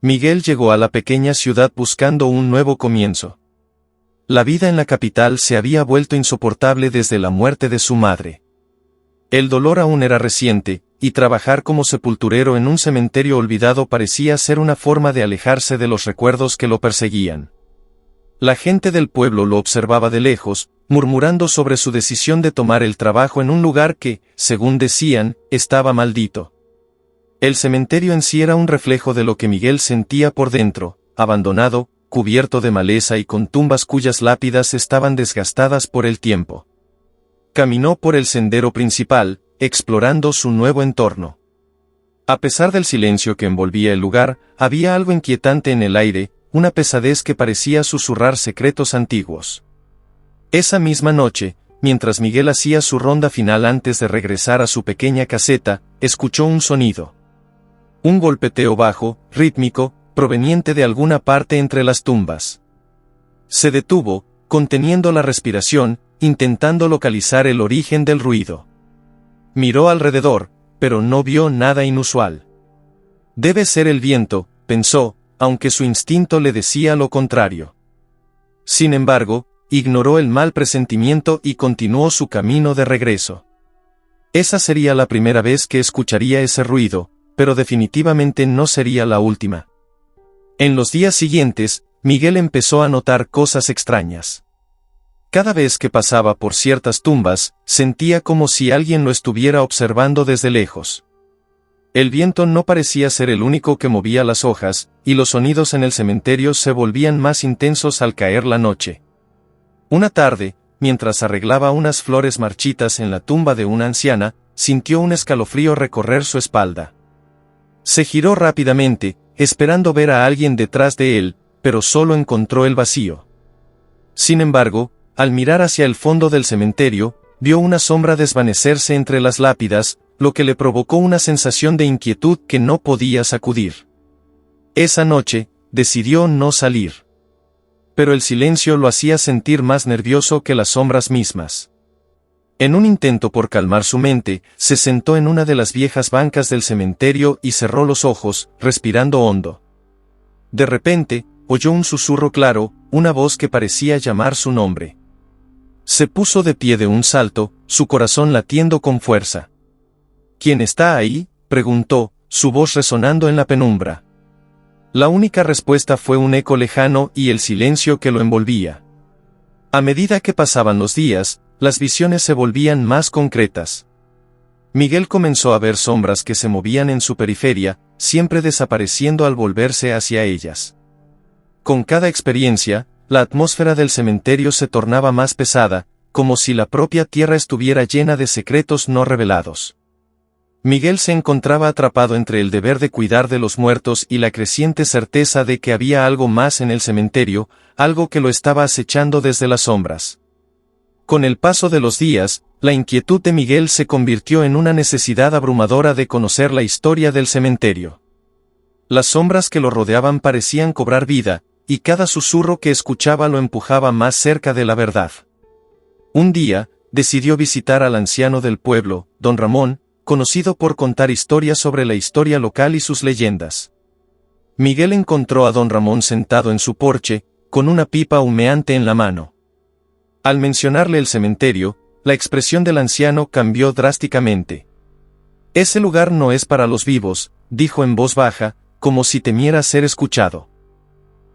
Miguel llegó a la pequeña ciudad buscando un nuevo comienzo. La vida en la capital se había vuelto insoportable desde la muerte de su madre. El dolor aún era reciente, y trabajar como sepulturero en un cementerio olvidado parecía ser una forma de alejarse de los recuerdos que lo perseguían. La gente del pueblo lo observaba de lejos, murmurando sobre su decisión de tomar el trabajo en un lugar que, según decían, estaba maldito. El cementerio en sí era un reflejo de lo que Miguel sentía por dentro, abandonado, cubierto de maleza y con tumbas cuyas lápidas estaban desgastadas por el tiempo. Caminó por el sendero principal, explorando su nuevo entorno. A pesar del silencio que envolvía el lugar, había algo inquietante en el aire, una pesadez que parecía susurrar secretos antiguos. Esa misma noche, mientras Miguel hacía su ronda final antes de regresar a su pequeña caseta, escuchó un sonido. Un golpeteo bajo, rítmico, proveniente de alguna parte entre las tumbas. Se detuvo, conteniendo la respiración, intentando localizar el origen del ruido. Miró alrededor, pero no vio nada inusual. Debe ser el viento, pensó, aunque su instinto le decía lo contrario. Sin embargo, ignoró el mal presentimiento y continuó su camino de regreso. Esa sería la primera vez que escucharía ese ruido, pero definitivamente no sería la última. En los días siguientes, Miguel empezó a notar cosas extrañas. Cada vez que pasaba por ciertas tumbas, sentía como si alguien lo estuviera observando desde lejos. El viento no parecía ser el único que movía las hojas, y los sonidos en el cementerio se volvían más intensos al caer la noche. Una tarde, mientras arreglaba unas flores marchitas en la tumba de una anciana, sintió un escalofrío recorrer su espalda. Se giró rápidamente, esperando ver a alguien detrás de él, pero solo encontró el vacío. Sin embargo, al mirar hacia el fondo del cementerio, vio una sombra desvanecerse entre las lápidas, lo que le provocó una sensación de inquietud que no podía sacudir. Esa noche, decidió no salir. Pero el silencio lo hacía sentir más nervioso que las sombras mismas. En un intento por calmar su mente, se sentó en una de las viejas bancas del cementerio y cerró los ojos, respirando hondo. De repente, oyó un susurro claro, una voz que parecía llamar su nombre. Se puso de pie de un salto, su corazón latiendo con fuerza. ¿Quién está ahí?, preguntó, su voz resonando en la penumbra. La única respuesta fue un eco lejano y el silencio que lo envolvía. A medida que pasaban los días, las visiones se volvían más concretas. Miguel comenzó a ver sombras que se movían en su periferia, siempre desapareciendo al volverse hacia ellas. Con cada experiencia, la atmósfera del cementerio se tornaba más pesada, como si la propia tierra estuviera llena de secretos no revelados. Miguel se encontraba atrapado entre el deber de cuidar de los muertos y la creciente certeza de que había algo más en el cementerio, algo que lo estaba acechando desde las sombras. Con el paso de los días, la inquietud de Miguel se convirtió en una necesidad abrumadora de conocer la historia del cementerio. Las sombras que lo rodeaban parecían cobrar vida, y cada susurro que escuchaba lo empujaba más cerca de la verdad. Un día, decidió visitar al anciano del pueblo, don Ramón, conocido por contar historias sobre la historia local y sus leyendas. Miguel encontró a don Ramón sentado en su porche, con una pipa humeante en la mano. Al mencionarle el cementerio, la expresión del anciano cambió drásticamente. «Ese lugar no es para los vivos», dijo en voz baja, como si temiera ser escuchado.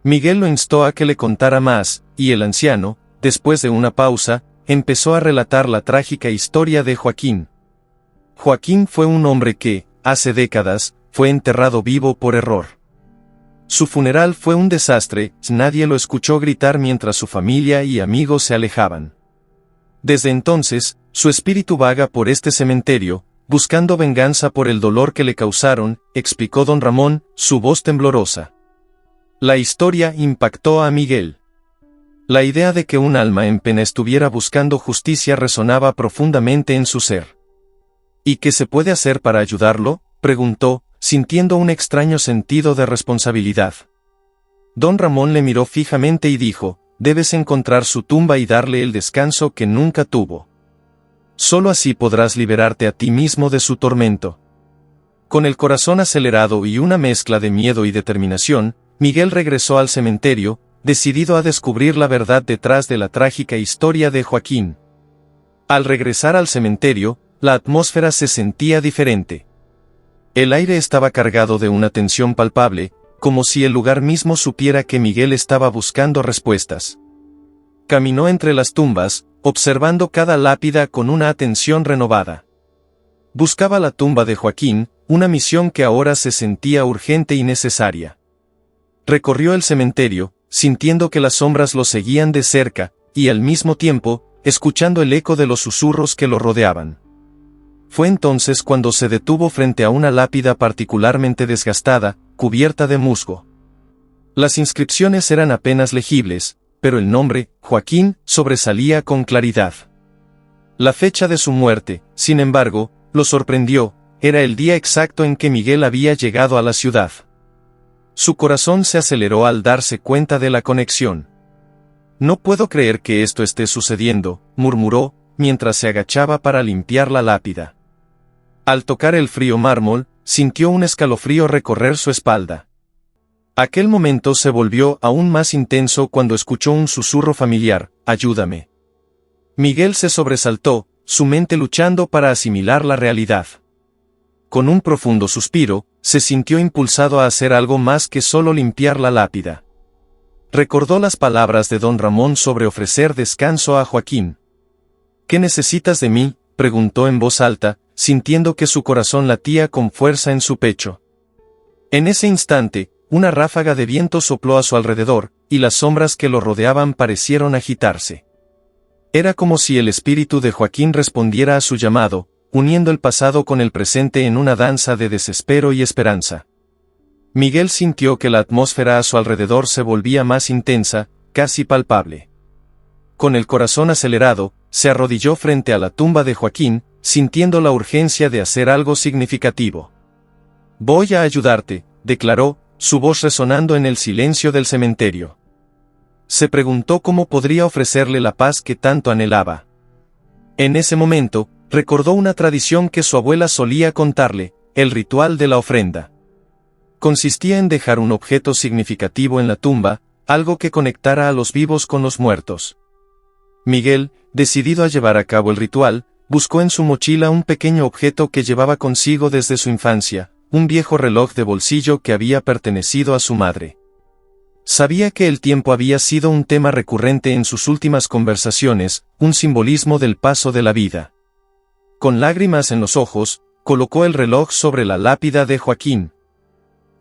Miguel lo instó a que le contara más, y el anciano, después de una pausa, empezó a relatar la trágica historia de Joaquín. Joaquín fue un hombre que, hace décadas, fue enterrado vivo por error. Su funeral fue un desastre, nadie lo escuchó gritar mientras su familia y amigos se alejaban. Desde entonces, su espíritu vaga por este cementerio, buscando venganza por el dolor que le causaron, explicó don Ramón, su voz temblorosa. La historia impactó a Miguel. La idea de que un alma en pena estuviera buscando justicia resonaba profundamente en su ser. ¿Y qué se puede hacer para ayudarlo?, preguntó, sintiendo un extraño sentido de responsabilidad. Don Ramón le miró fijamente y dijo, «Debes encontrar su tumba y darle el descanso que nunca tuvo. Solo así podrás liberarte a ti mismo de su tormento». Con el corazón acelerado y una mezcla de miedo y determinación, Miguel regresó al cementerio, decidido a descubrir la verdad detrás de la trágica historia de Joaquín. Al regresar al cementerio, la atmósfera se sentía diferente. El aire estaba cargado de una tensión palpable, como si el lugar mismo supiera que Miguel estaba buscando respuestas. Caminó entre las tumbas, observando cada lápida con una atención renovada. Buscaba la tumba de Joaquín, una misión que ahora se sentía urgente y necesaria. Recorrió el cementerio, sintiendo que las sombras lo seguían de cerca, y al mismo tiempo, escuchando el eco de los susurros que lo rodeaban. Fue entonces cuando se detuvo frente a una lápida particularmente desgastada, cubierta de musgo. Las inscripciones eran apenas legibles, pero el nombre, Joaquín, sobresalía con claridad. La fecha de su muerte, sin embargo, lo sorprendió, era el día exacto en que Miguel había llegado a la ciudad. Su corazón se aceleró al darse cuenta de la conexión. «No puedo creer que esto esté sucediendo», murmuró, mientras se agachaba para limpiar la lápida. Al tocar el frío mármol, sintió un escalofrío recorrer su espalda. Aquel momento se volvió aún más intenso cuando escuchó un susurro familiar: «Ayúdame». Miguel se sobresaltó, su mente luchando para asimilar la realidad. Con un profundo suspiro, se sintió impulsado a hacer algo más que solo limpiar la lápida. Recordó las palabras de don Ramón sobre ofrecer descanso a Joaquín. «¿Qué necesitas de mí?», preguntó en voz alta, sintiendo que su corazón latía con fuerza en su pecho. En ese instante, una ráfaga de viento sopló a su alrededor, y las sombras que lo rodeaban parecieron agitarse. Era como si el espíritu de Joaquín respondiera a su llamado, uniendo el pasado con el presente en una danza de desespero y esperanza. Miguel sintió que la atmósfera a su alrededor se volvía más intensa, casi palpable. Con el corazón acelerado, se arrodilló frente a la tumba de Joaquín, sintiendo la urgencia de hacer algo significativo. «Voy a ayudarte», declaró, su voz resonando en el silencio del cementerio. Se preguntó cómo podría ofrecerle la paz que tanto anhelaba. En ese momento, recordó una tradición que su abuela solía contarle: el ritual de la ofrenda. Consistía en dejar un objeto significativo en la tumba, algo que conectara a los vivos con los muertos. Miguel, decidido a llevar a cabo el ritual, buscó en su mochila un pequeño objeto que llevaba consigo desde su infancia, un viejo reloj de bolsillo que había pertenecido a su madre. Sabía que el tiempo había sido un tema recurrente en sus últimas conversaciones, un simbolismo del paso de la vida. Con lágrimas en los ojos, colocó el reloj sobre la lápida de Joaquín.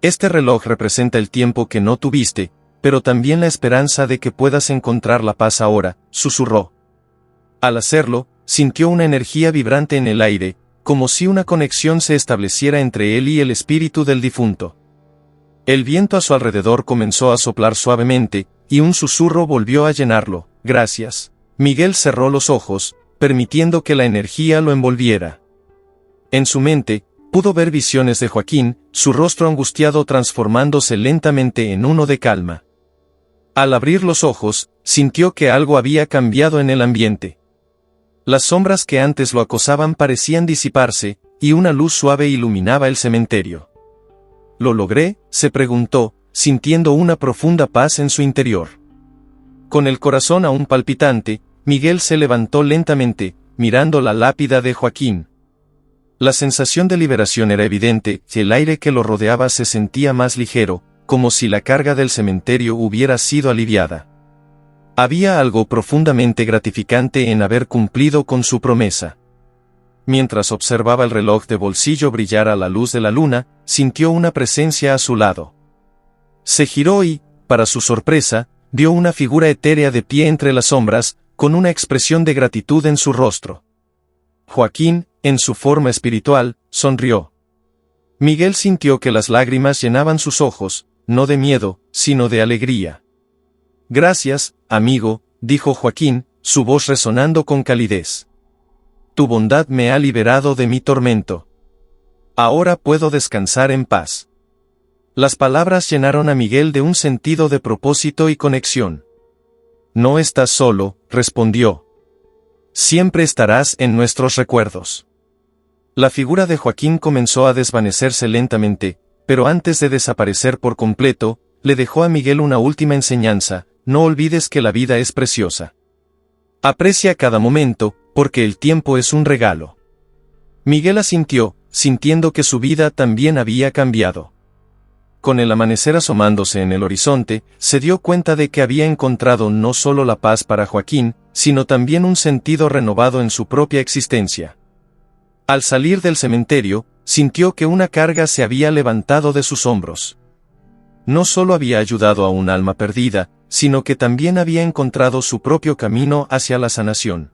«Este reloj representa el tiempo que no tuviste, pero también la esperanza de que puedas encontrar la paz ahora», susurró. Al hacerlo, sintió una energía vibrante en el aire, como si una conexión se estableciera entre él y el espíritu del difunto. El viento a su alrededor comenzó a soplar suavemente, y un susurro volvió a llenarlo: «Gracias». Miguel cerró los ojos, permitiendo que la energía lo envolviera. En su mente, pudo ver visiones de Joaquín, su rostro angustiado transformándose lentamente en uno de calma. Al abrir los ojos, sintió que algo había cambiado en el ambiente. Las sombras que antes lo acosaban parecían disiparse, y una luz suave iluminaba el cementerio. «¿Lo logré?», se preguntó, sintiendo una profunda paz en su interior. Con el corazón aún palpitante, Miguel se levantó lentamente, mirando la lápida de Joaquín. La sensación de liberación era evidente, y el aire que lo rodeaba se sentía más ligero, como si la carga del cementerio hubiera sido aliviada. Había algo profundamente gratificante en haber cumplido con su promesa. Mientras observaba el reloj de bolsillo brillar a la luz de la luna, sintió una presencia a su lado. Se giró y, para su sorpresa, vio una figura etérea de pie entre las sombras, con una expresión de gratitud en su rostro. Joaquín, en su forma espiritual, sonrió. Miguel sintió que las lágrimas llenaban sus ojos, no de miedo, sino de alegría. «Gracias, amigo», dijo Joaquín, su voz resonando con calidez. «Tu bondad me ha liberado de mi tormento. Ahora puedo descansar en paz». Las palabras llenaron a Miguel de un sentido de propósito y conexión. «No estás solo», respondió. «Siempre estarás en nuestros recuerdos». La figura de Joaquín comenzó a desvanecerse lentamente, pero antes de desaparecer por completo, le dejó a Miguel una última enseñanza: no olvides que la vida es preciosa. Aprecia cada momento, porque el tiempo es un regalo. Miguel asintió, sintiendo que su vida también había cambiado. Con el amanecer asomándose en el horizonte, se dio cuenta de que había encontrado no solo la paz para Joaquín, sino también un sentido renovado en su propia existencia. Al salir del cementerio, sintió que una carga se había levantado de sus hombros. No solo había ayudado a un alma perdida, sino que también había encontrado su propio camino hacia la sanación.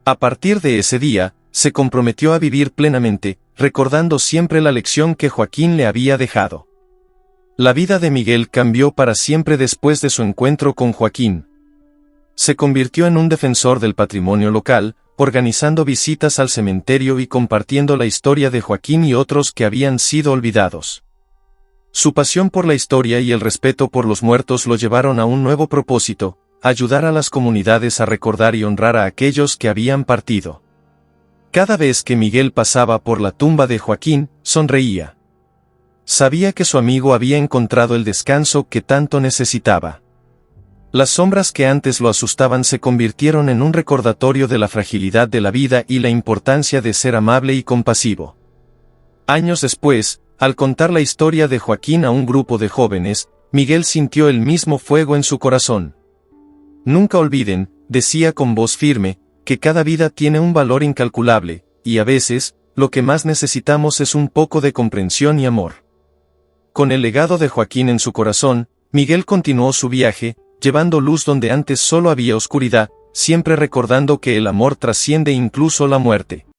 A partir de ese día, se comprometió a vivir plenamente, recordando siempre la lección que Joaquín le había dejado. La vida de Miguel cambió para siempre después de su encuentro con Joaquín. Se convirtió en un defensor del patrimonio local, organizando visitas al cementerio y compartiendo la historia de Joaquín y otros que habían sido olvidados. Su pasión por la historia y el respeto por los muertos lo llevaron a un nuevo propósito: ayudar a las comunidades a recordar y honrar a aquellos que habían partido. Cada vez que Miguel pasaba por la tumba de Joaquín, sonreía. Sabía que su amigo había encontrado el descanso que tanto necesitaba. Las sombras que antes lo asustaban se convirtieron en un recordatorio de la fragilidad de la vida y la importancia de ser amable y compasivo. Años después, al contar la historia de Joaquín a un grupo de jóvenes, Miguel sintió el mismo fuego en su corazón. Nunca olviden, decía con voz firme, que cada vida tiene un valor incalculable, y a veces, lo que más necesitamos es un poco de comprensión y amor. Con el legado de Joaquín en su corazón, Miguel continuó su viaje, llevando luz donde antes solo había oscuridad, siempre recordando que el amor trasciende incluso la muerte.